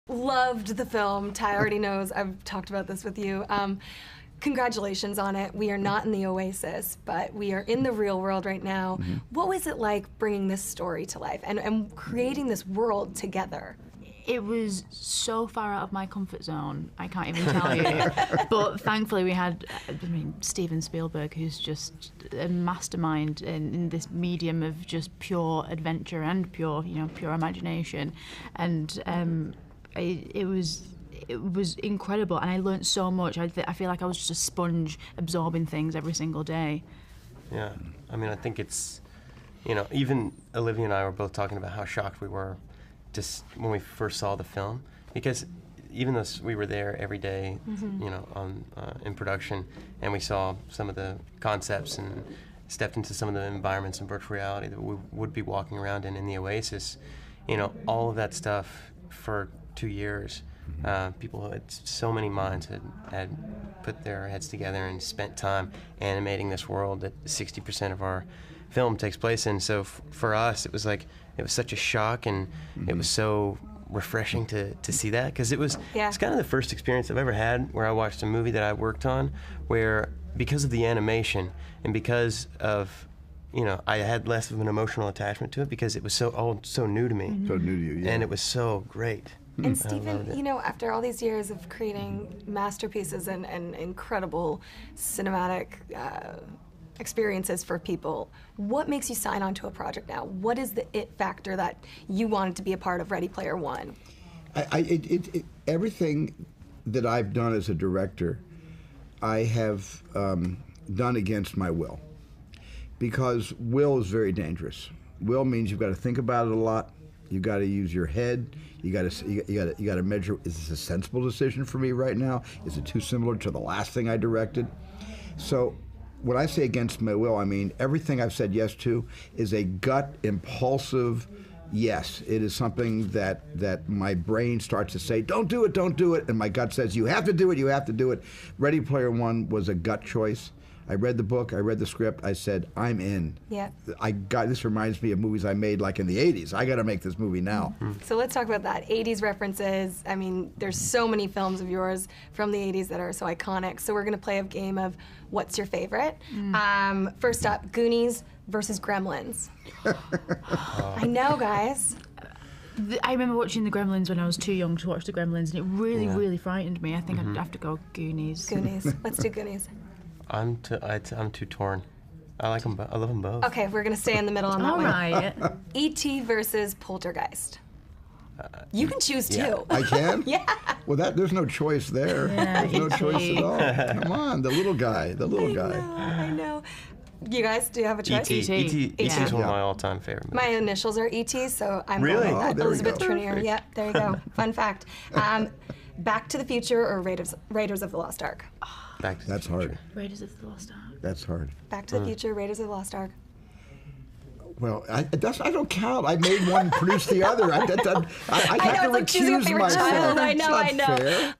Loved the film. Ty already knows. I've talked about this with you. Congratulations on it. We are not in the Oasis, but we are in the real world right now. Mm-hmm. What was it like bringing this story to life and creating this world together? It was so far out of my comfort zone, I can't even tell you. But thankfully we had, Steven Spielberg, who's just a mastermind in this medium of just pure adventure and pure imagination. And it was incredible, and I learned so much. I feel like I was just a sponge absorbing things every single day. Yeah, I mean, I think it's, even Olivia and I were both talking about how shocked we were just when we first saw the film, because even though we were there every day, mm-hmm. In production, and we saw some of the concepts and stepped into some of the environments in virtual reality that we would be walking around in the Oasis, all of that stuff for 2 years. People, so many minds had put their heads together and spent time animating this world that 60% of our film takes place in. So for us, it was such a shock, and mm-hmm. it was so refreshing to see that, because it's kind of the first experience I've ever had where I watched a movie that I worked on where, because of the animation and because of I had less of an emotional attachment to it because it was so new to me. Mm-hmm. So new to you, yeah. And it was so great. And Stephen, after all these years of creating masterpieces and incredible cinematic experiences for people, what makes you sign on to a project now? What is the it factor that you wanted to be a part of Ready Player One? Everything that I've done as a director, I have done against my will. Because will is very dangerous. Will means you've got to think about it a lot. You got to use your head. You got to measure. Is this a sensible decision for me right now? Is it too similar to the last thing I directed? So, when I say against my will, I mean everything I've said yes to is a gut, impulsive yes. It is something that my brain starts to say, don't do it, and my gut says, you have to do it. Ready Player One was a gut choice. I read the book, I read the script, I said, I'm in. Yeah. This reminds me of movies I made like in the 80s. I got to make this movie now. Mm-hmm. So let's talk about that. 80s references. I mean, there's so many films of yours from the 80s that are so iconic. So we're going to play a game of what's your favorite. First up, Goonies versus Gremlins. I know, guys. I remember watching the Gremlins when I was too young to watch the Gremlins, and it really frightened me. I think I'd have to go Goonies. Goonies. Let's do Goonies. I'm too torn. I like them. I love them both. Okay, we're gonna stay in the middle on that one. All right. E.T. versus Poltergeist. You can choose too. Yeah. I can? Yeah. Well, there's no choice there. Yeah, there's no choice at all. Come on, the little guy. I know. You guys, do you have a choice? E.T. is one of my all-time favorite movies. My initials are E.T., so I'm really? going with that. Elizabeth Trinier. Perfect. Yeah, there you go. Fun fact. Back to the Future or Raiders of the Lost Ark? That's hard. Raiders of the Lost Ark. That's hard. Back to the Future, Raiders of the Lost Ark. Well, I don't count. I made one, produced the other. I have to recuse myself. I know. Fair.